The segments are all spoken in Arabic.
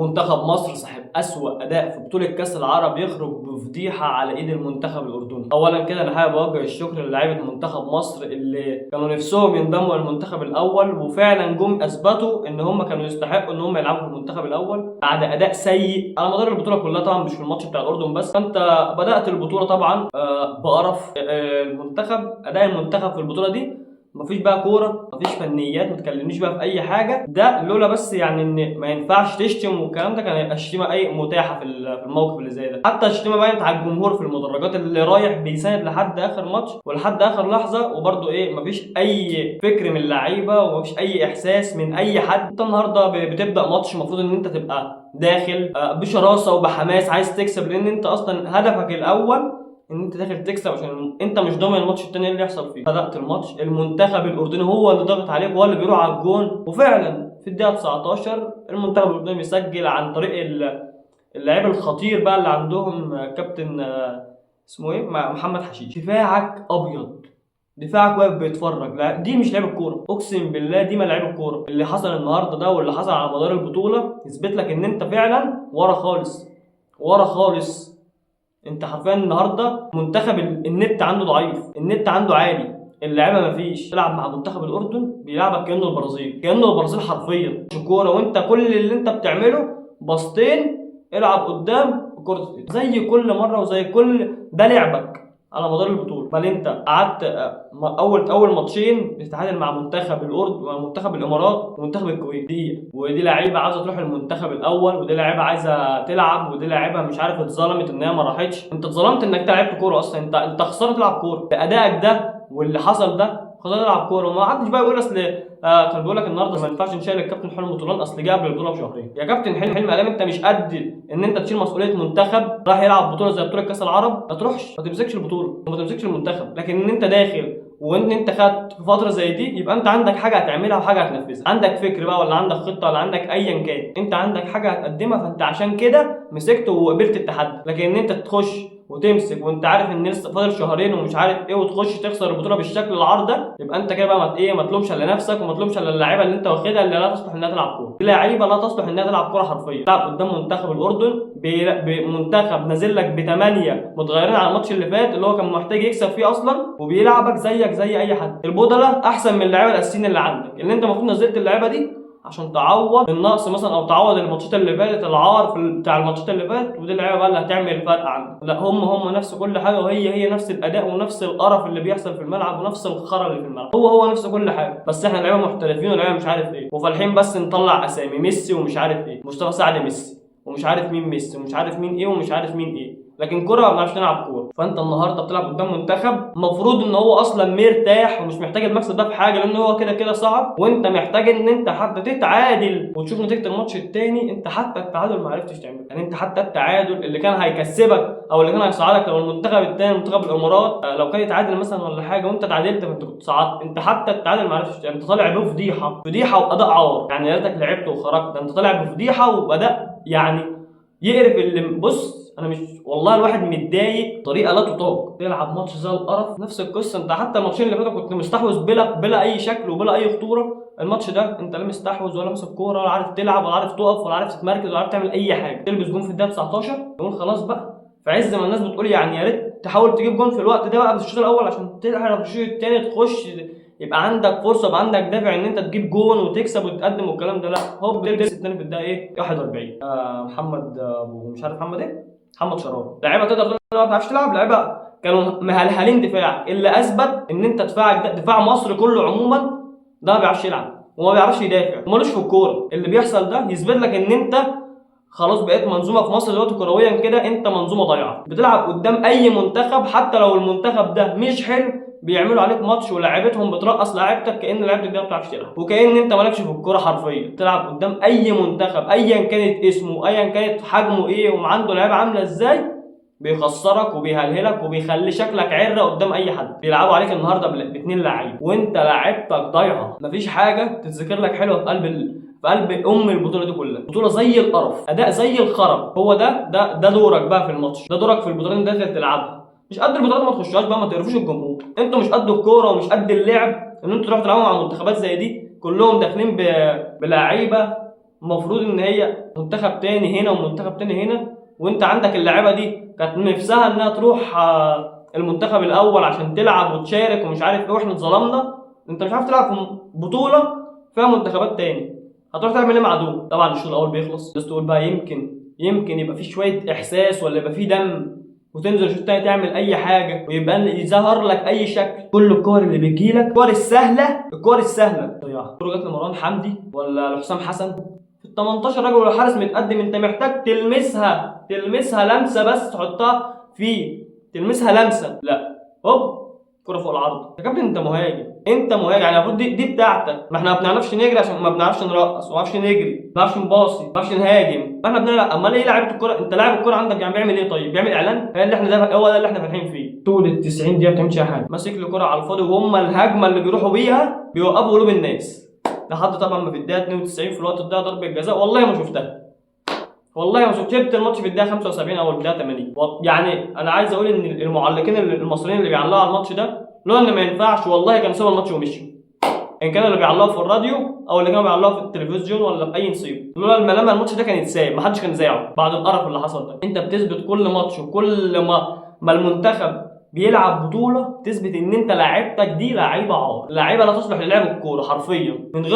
منتخب مصر صاحب أسوأ أداء في بطولة كأس العرب يخرج بفضيحة على إيد المنتخب الأردني. أولا كده أنا حابب أوجه الشكر للاعيبة منتخب مصر اللي كانوا نفسهم ينضموا للمنتخب الأول، وفعلا جم أثبتوا إن هم كانوا يستحقوا إن هم يلعبوا في المنتخب الأول بعد أداء سيء على مدار البطولة كلها، طبعا مش في الماتش بتاع الأردن بس. فأنت بدأت البطولة طبعا بقرف. أداء المنتخب في البطولة دي مفيش بقى كوره، مفيش فنيات، ما تكلمنيش بقى في اي حاجه. ده لولا بس يعني ان ما ينفعش تشتم والكلام ده، كان هيبقى الشتيمه اي متاحه في الموقف اللي زي ده. حتى الشتيمه باينه على الجمهور في المدرجات اللي رايح بيساند لحد اخر ماتش ولحد اخر لحظه، وبرده مفيش اي فكر من اللعيبه ومفيش اي احساس من اي حد. انت النهارده بتبدا ماتش، المفروض ان انت تبقى داخل بشراسه وبحماس عايز تكسب، لان انت اصلا هدفك الاول ان انت داخل تكسب، عشان انت مش ضامن الماتش التاني اللي يحصل فيه. بدأت الماتش المنتخب الاردني هو اللي ضغط عليك، هو اللي بيروح على الجون، وفعلا في الدقيقه 19 المنتخب الاردني بيسجل عن طريق اللاعب الخطير بقى اللي عندهم، كابتن اسمه ايه، محمد حشيش. دفاعك ابيض، دفاعك واقف بيتفرج. لا دي مش لعيب الكوره، اقسم بالله دي ما لعيب الكوره. اللي حصل النهارده ده واللي حصل على مدار البطوله يثبت لك ان انت فعلا ورا خالص، ورا خالص. انت حرفيا النهارده منتخب النت عنده ضعيف، النت عنده عالي، اللعيبه مفيش. تلعب مع منتخب الاردن بيلعبك كانه البرازيل، كانه البرازيل حرفيا. مش كوره، وانت كل اللي انت بتعمله باصتين العب قدام كره، زي كل مره وزي كل ده لعبك على مدار البطوله. بل انت قعدت اول ماتشين بتتعادل مع منتخب الاردن ومنتخب الامارات ومنتخب الكويت، ودي لعيبه عايزه تروح المنتخب الاول، ودي لعيبه عايزه تلعب، ودي لعيبه مش عارف اتظلمت ان هي ما راحتش. انت اتظلمت انك لعبت كوره اصلا، انت خسرت تلعب كوره بادائك ده واللي حصل ده. خسرت تلعب كوره، وما حدش بقى يقول اصل كان بيقول لك النهارده ما ينفعش نشيل الكابتن حلمي طولان اصل جه قبل البطوله بشهرين. يا كابتن حلمي ادام انت مش قد ان انت تشيل مسؤوليه منتخب راح يلعب بطوله زي بطوله كاس العرب، ما تروحش، ما تمسكش البطوله وما تمسكش المنتخب. لكن ان انت داخل وان انت خدت في فتره زي دي، يبقى انت عندك حاجه هتعملها وحاجه هتنفذها، عندك فكر بقى ولا عندك خطه ولا عندك ايا كان، انت عندك حاجه هتقدمها. فانت عشان كده مسكت وقبلت التحدي. لكن ان انت تخش وتمسك وانت عارف ان لسه فاضل شهرين ومش عارف ايه، وتخش تخسر البطوله بالشكل العار ده، يبقى انت كده بقى ما تلومش الا نفسك وما تلومش الا اللعيبه اللي انت واخدها اللي لا تصلح انها تلعب كوره. في لعيبه لا تصلح انها تلعب كوره حرفيا. تلعب قدام منتخب الاردن بمنتخب نازل لك ب8 متغيرين على الماتش اللي فات اللي هو كان محتاج يكسب فيه اصلا، وبيلعبك زيك زي اي حد. البودله احسن من اللعيبه الاساسيين اللي عندك، اللي انت المفروض نزلت اللعيبه دي عشان تعوض النقص مثلا، او تعوض الماتشات اللي فاتت، العار بتاع الماتشات اللي فاتت. ودي اللعيبه بقى اللي هتعمل الفرق عنك. لا هم نفس كل حاجه، وهي نفس الاداء ونفس القرف اللي بيحصل في الملعب ونفس الخرا اللي في الملعب، هو نفس كل حاجه. بس احنا لعيبه محترفين ولعيبه مش عارف ايه، وفالحين بس نطلع اسامي ميسي ومش عارف ايه، مصطفى سعد ميسي ومش عارف مين ميسي ومش عارف مين ايه ومش عارف مين ايه. لكن كوره ما بنعرفش نلعب كوره. فانت النهارده بتلعب قدام منتخب المفروض ان هو اصلا مرتاح ومش محتاج المكسب ده في حاجه، لان هو كده كده صعب، وانت محتاج ان انت حتى تتعادل وتشوف نتيجه الماتش الثاني. انت حتى التعادل ما عرفتش تعمله، يعني انت حتى التعادل اللي كان هيكسبك او اللي كان هيصعدك لو المنتخب الثاني منتخب الامارات لو كان يتعادل مثلا ولا حاجه وانت تعادلت فانت كنت صعدت. انت حتى التعادل ما عرفتش، انت طالع بفضيحه، فضيحه واداء عار. يعني يا ريتك لعبت وخرجت، انت طالع بفضيحه واداء يعني يقرف. اللي بص انا مش والله الواحد متضايق طريقه لا تطاق. تلعب ماتش زي القرف، نفس القصه. انت حتى الماتشين اللي فاتوا كنت مستحوذ بلا اي شكل وبلا اي خطوره. الماتش ده انت لا مستحوذ ولا ماسك كوره ولا عارف تلعب ولا عارف تقف ولا عارف تتمركز ولا عارف تعمل اي حاجه. تلبس جون في الدقيقه 19 تقول خلاص بقى، في عز ما الناس بتقول يعني يا ريت تحاول تجيب جون في الوقت ده بقى في الشوط الاول عشان تلحق في الشوط الثاني تخش يبقى عندك فرصه، يبقى عندك دافع ان انت تجيب جون وتكسب وتتقدم والكلام ده. لا هوب بيلبس الثاني في الدقيقه ايه 41. محمد ابو مش عارف محمد ايه، محمد شرار. لعيبه تقدر تقول ما بتعرفش تلعب، لعيبه كانوا مهلهلين دفاعك، اللي اثبت ان انت دفاعك ده دفاع مصر كله عموما ده ما بيعرفش يلعب وما بيعرفش يدافع ومالوش في الكوره. اللي بيحصل ده يثبت لك ان انت خلاص بقيت منظومه في مصر دلوقتي كرويا كده، انت منظومه ضايعه. بتلعب قدام اي منتخب حتى لو المنتخب ده مش حلو بيعملوا عليك ماتش ولاعيبتهم بترقص لاعيبتك كأن لعيبتك دي ما بتعرفش تلعب، وكأن انت مالكش في الكوره حرفيا. بتلعب قدام اي منتخب ايا كانت اسمه ايا كانت حجمه ايه وعنده لعيبه عامله ازاي، بيخسرك وبيهلهلك وبيخلي شكلك عره قدام اي حد. بيلعبوا عليك النهارده باثنين لعيبه وانت لعيبتك ضايعه، مفيش حاجه تتذكر لك حلوه في قلب البطوله دي كلها. بطوله زي القرف، اداء زي الخرب. هو ده دورك بقى في الماتش، ده دورك في البطولات اللي انت تلعبها. مش قد البطولات ما تخشوهاش بقى، ما تقرفوش الجمهور. انتوا مش قد الكوره ومش قد اللعب ان انتوا تروحوا تلعبوا مع منتخبات زي دي كلهم داخلين بلعيبه المفروض ان هي منتخب تاني هنا ومنتخب تاني هنا، وانت عندك اللعيبه دي كانت نفسها انها تروح المنتخب الاول عشان تلعب وتشارك ومش عارف ايه، واحنا اتظلمنا. انت مش عارف تلعب في بطوله فيها منتخبات تاني، هتروح تعمل ايه مع دول؟ طبعا الشوط الاول بيخلص، الناس تقول بقى يمكن يبقى في شويه احساس ولا يبقى في دم، وتنزل الشوط التاني تعمل اي حاجه ويبقى يظهر لك اي شكل. كل الكور اللي بتجيلك الكور السهله ضيعها. الكوره جت لمروان حمدي ولا لحسام حسن في ال 18 راجل والحارس متقدم، انت محتاج تلمسها لمسه بس، تحطها فيه تلمسها لمسه، لا هوب كرة فوق العرض. يا كابتن انت مهاجم يعني المفروض دي بتاعتك. ما احنا ما بنعرفش نجري عشان ما بنعرفش نرقص، ما بنعرفش نجري، ما بنعرفش نباصي، ما بنعرفش نهاجم، فاحنا بنلعب. امال ايه لعيبه الكوره؟ انت لاعب الكوره عندك يعني بيعمل ايه؟ طيب بيعمل اعلان؟ هو ده اللي احنا فاتحين فيه طول ال 90 دقيقه، ما بتعملش اي حاجه، ماسك لي كوره على الفاضي، وهم الهجمه اللي بيروحوا بيها بيوقفوا قلوب الناس. لحد طبعا ما في الدقيقه 92 في الوقت الضايع ضربه جزاء، والله ما شفت الماتش في الدقيقه 75 او الدقيقه 80. يعني انا عايز اقول ان المعلقين المصريين اللي بيعلقوا على الماتش ده لولا ان ما ينفعش والله كانوا سابوا الماتش ومشوا، ان كانوا اللي بيعلقوا في الراديو او اللي كانوا بيعلقوا في التلفزيون ولا في اي نصيب، لولا الملامه الماتش ده كان يتساب، ما حدش كان ذاعه بعد القرف اللي حصل ده. انت بتثبت كل ماتش وكل ما المنتخب بيلعب بطوله تثبت ان انت لعيبتك دي لعيبه عار، لعيبه لا تصلح للعب الكوره حرفيا، من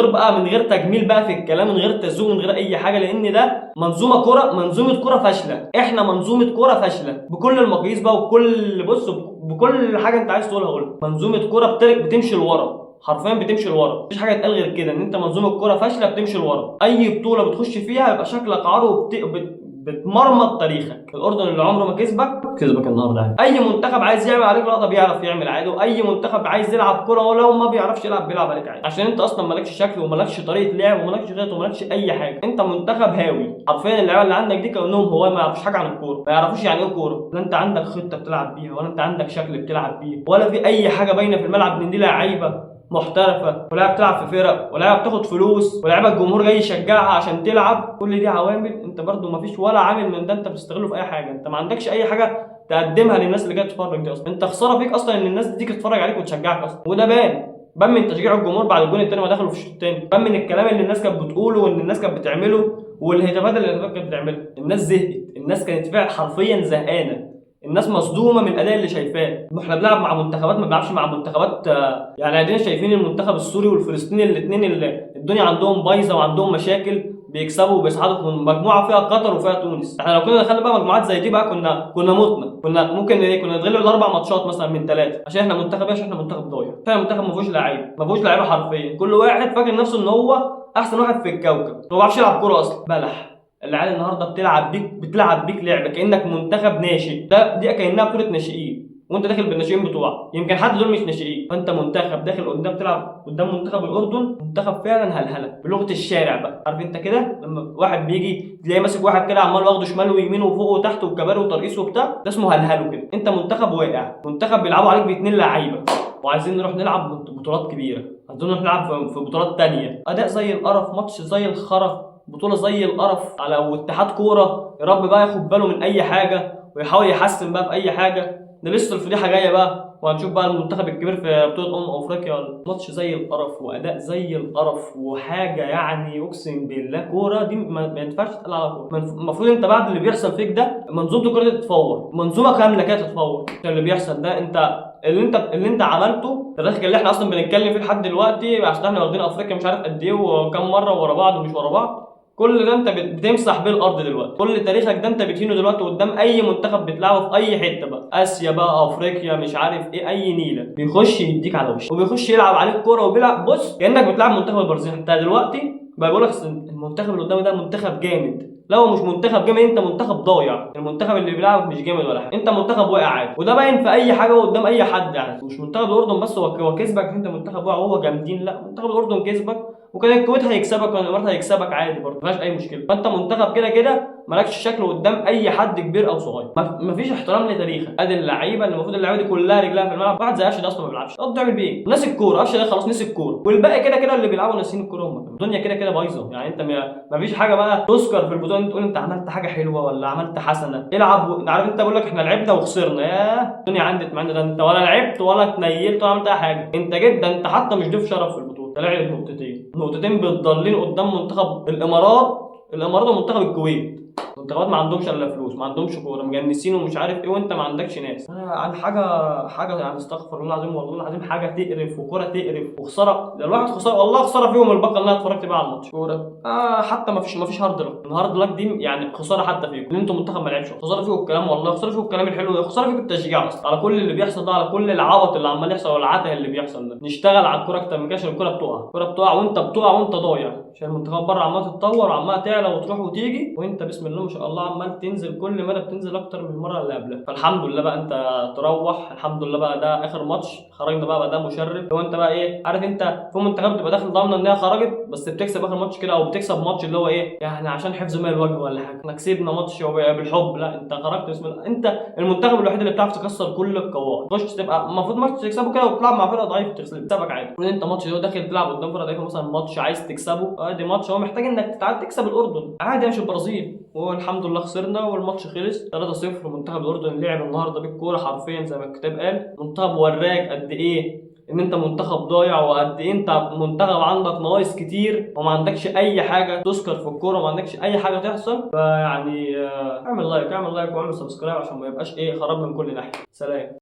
غير تجميل بقى في الكلام، من غير تزويق، من غير اي حاجه، لان ده منظومه كوره فاشله. احنا منظومه كوره فاشله بكل المقاييس بقى، وبكل بكل حاجه انت عايز تقولها. منظومه كوره بتمشي لورا، حرفيا بتمشي لورا، مفيش حاجه تقال غير كده، ان انت منظومه كوره فاشله بتمشي لورا. اي بطوله بتخش فيها يبقى شكلك عار بتمرمط تاريخك. الاردن اللي عمره ما كسبك النهارده. اي منتخب عايز يعمل عليك لقطه بيعرف يعمل عادي، واي منتخب عايز يلعب كوره ولو ما بيعرفش يلعب بيلعب عليك عادي، عشان انت اصلا مالكش شكل ومالكش طريقه لعب ومالكش غيط ومالكش اي حاجه. انت منتخب هاوي حرفيا. اللعيبه اللي عندك دي كانهم هو ما يعرفوش حاجه عن الكوره، ما يعرفوش يعني ايه كوره، لا انت عندك خطه بتلعب بيها ولا انت عندك شكل بتلعب بيه ولا في اي حاجه باينه في الملعب. ان دي لعيبه محترفه ولاعيبه بتلعب في فرق ولاعيبه بتاخد فلوس ولاعيبه الجمهور جاي يشجعها عشان تلعب. كل دي عوامل انت برضو ما فيش ولا عامل من ده انت بتستغله في اي حاجه. انت ما عندكش اي حاجه تقدمها للناس اللي جايه تتفرج دي اصلا. انت خساره فيك اصلا ان الناس دي تيجي تتفرج عليك وتشجعك اصلا، وده بان من تشجيع الجمهور بعد الجون الثاني ما دخلوا في الشوط الثاني، بان من الكلام اللي الناس كانت بتقوله وان الناس كانت بتعمله والهتافات اللي كانت بتعملها. الناس زهقت، الناس كانت فعلا حرفيا زهقانه، الناس مصدومه من الاداء اللي شايفاه. احنا بنلعب مع منتخبات ما بنلعبش مع منتخبات يعني ادينا شايفين المنتخب السوري والفلسطيني الاثنين اللي الدنيا عندهم بايظه وعندهم مشاكل، بيكسبوا وبيصعدوا من مجموعه فيها قطر وفيها تونس. احنا لو كنا دخلنا بقى مجموعات زي دي بقى كنا متنا، كنا ممكن كنا نتغلب الاربع ماتشات مثلا من 3 عشان احنا منتخب ضايع فعلا. منتخب ما فيهوش لعيبه حرفيا، كل واحد فاكر نفسه ان هو احسن واحد في الكوكب، هو ما بيعرفش يلعب كوره اصلا. بلح العيال النهارده بتلعب بيك لعبه كانك منتخب ناشئ، دي كانها بطوله ناشئين وانت داخل بالناشئين بتوعك، يمكن حد دول مش ناشئين، فانت منتخب داخل قدام تلعب قدام منتخب الاردن، منتخب فعلا هلهله بلغه الشارع بقى. عارف انت كده لما واحد بيجي تلاقيه ماسك واحد كده عمال واخده شمال ويمين وفوق وتحت وكباري وترقيص وبتاع، ده اسمه هلهله كده. انت منتخب واقع، منتخب بيلعبوا عليك باتنين لعيبه، وعايزين نروح نلعب بطولات كبيره، عايزين نروح نلعب في بطولات تانية. اداء زي القرف، ماتش زي الخرا، بطوله زي القرف. على اتحاد كوره يا رب بقى ياخد باله من اي حاجه ويحاول يحسن بقى في اي حاجه. ده لسه الفضيحه جايه بقى، وهنشوف بقى المنتخب الكبير في بطوله افريقيا. ماتش زي القرف واداء زي القرف وحاجه يعني اقسم بالله كوره دي ما ينفعش تتقال على كوره. المفروض انت بعد اللي بيحصل فيك ده منظومه الكوره دي تتفور، منظومه كامله كده تتفور. اللي بيحصل ده اللي انت عملته التاريخ اللي احنا اصلا بنتكلم فيه لحد دلوقتي عشان احنا واخدين افريقيا مش عارف قد ايه وكم مره ورا بعض ومش ورا بعض، كل ده انت بتمسح بيه الارض دلوقتي. كل تاريخك ده انت بتهينه دلوقتي قدام اي منتخب بتلعبه في اي حته بقى، اسيا بقى افريقيا مش عارف ايه، اي نيله بيخش يديك على وشك وبيخش يلعب عليك كوره وبيلعب. بص كانك بتلعب منتخب البرازيل. انت دلوقتي بقى بيقول لك المنتخب اللي قدامي ده منتخب جامد، لا هو مش منتخب جامد، انت منتخب ضايع. المنتخب اللي بيلعبك مش جامد ولا حاجه، انت منتخب واقع عادي، وده باين في اي حاجه قدام اي حد. يعني مش منتخب الاردن بس هو كسبك عشان انت منتخب واقع وهو جامدين، لا منتخب الاردن كسبك وكان الكويت هيكسبك وكان الامارات هيكسبك عادي برضه، مفيهاش اي مشكله. فانت منتخب كده مالكش شكل قدام اي حد كبير او صغير، مفيش احترام لتاريخك. ادي اللعيبه اللي المفروض اللعيبه دي كلها رجلها في الملعب، واحد زي قفشه ده اصلا ما بيلعبش، طب تعمل بيه ايه؟ ناسي الكوره، قفشه ده خلاص نسي الكوره، والباقي كده اللي بيلعبوا ناسيين الكوره هم. الدنيا كده بايظه، يعني انت مفيش حاجه بقى تذكر في البطوله تقول انت عملت حاجه حلوه ولا عملت حسنه. العب عارف انت بقول لك احنا لعبنا وخسرنا، ياه الدنيا عندت معانا، ده انت ولا لعبت ولا اتنيلت ولا عملت اي حاجه، انت جدا انت حتى مش ضيف شرف في البطوله. طلع لك نقطتين بتضلين قدام منتخب الامارات ومنتخب الكويت. منتخبات ما عندهمش الا فلوس، ما عندهمش كوره، مجنسين ومش عارف ايه، وانت ما عندكش ناس. عن حاجه يعني استغفر الله العظيم، والله العظيم حاجه تقرف، وكوره تقرف، وخساره. ده الواحد خساره والله، خساره فيهم الباقه اللي انا اتفرجت بيها على الماتش كوره. حتى ما فيش هارد لك. الهارد لك دي يعني خساره حتى فيكم ان انتم منتخب ما لعبش، خساره فيكم الكلام، والله خساره فيكم الكلام الحلو ده، خساره فيكم التشجيع اصلا على كل اللي بيحصل ده، على كل العبط اللي عمال يحصل والعته اللي بيحصل ده. نشتغل على الكوره اكتر من كده عشان الكوره بتقع وانت ضايع، عشان المنتخبات بره عماله تتطور وعماله تعلى وتروح وتيجي، وانت بسم الله ما شاء الله عمال تنزل، كل مره بتنزل اكتر من المره اللي قبلها. فالحمد لله بقى انت تروح، الحمد لله بقى ده اخر ماتش خرجنا بقى ده مشرف. لو انت بقى ايه عارف، انت في منتخبات بتبقى داخل ضامنه ان هي خرجت بس بتكسب اخر ماتش كده، او بتكسب ماتش اللي هو ايه يعني عشان حفظ ماء الوجه ولا حاجه، احنا كسبنا ماتش بالحب. لا، انت خرجت بسم الله، انت المنتخب الوحيد اللي بتعرف تكسر كل القواعد. تخش تبقى المفروض ماتش تكسبه كده وتلعب مع فرقه ضعيفه تكسبك عادي. وان انت ماتش داخل تلعب قدام فرقه ضعيفه، مثلا ماتش عايز تكسبه، ادي ماتش هو محتاج انك تكسب الاردن عادي مش البرازيل، والحمد لله خسرنا والماتش خلص 3-0. منتخب الاردن لعب النهارده بالكوره حرفيا زي ما الكتاب قال. منتخب وراك قد ايه ان انت منتخب ضايع، وقد ايه انت منتخب عندك نواقص كتير، وما عندكش اي حاجه تذكر في الكوره، وما عندكش اي حاجه تحصل. فيعني اعمل لايك واعمل سبسكرايب عشان ما يبقاش خراب من كل ناحيه. سلام.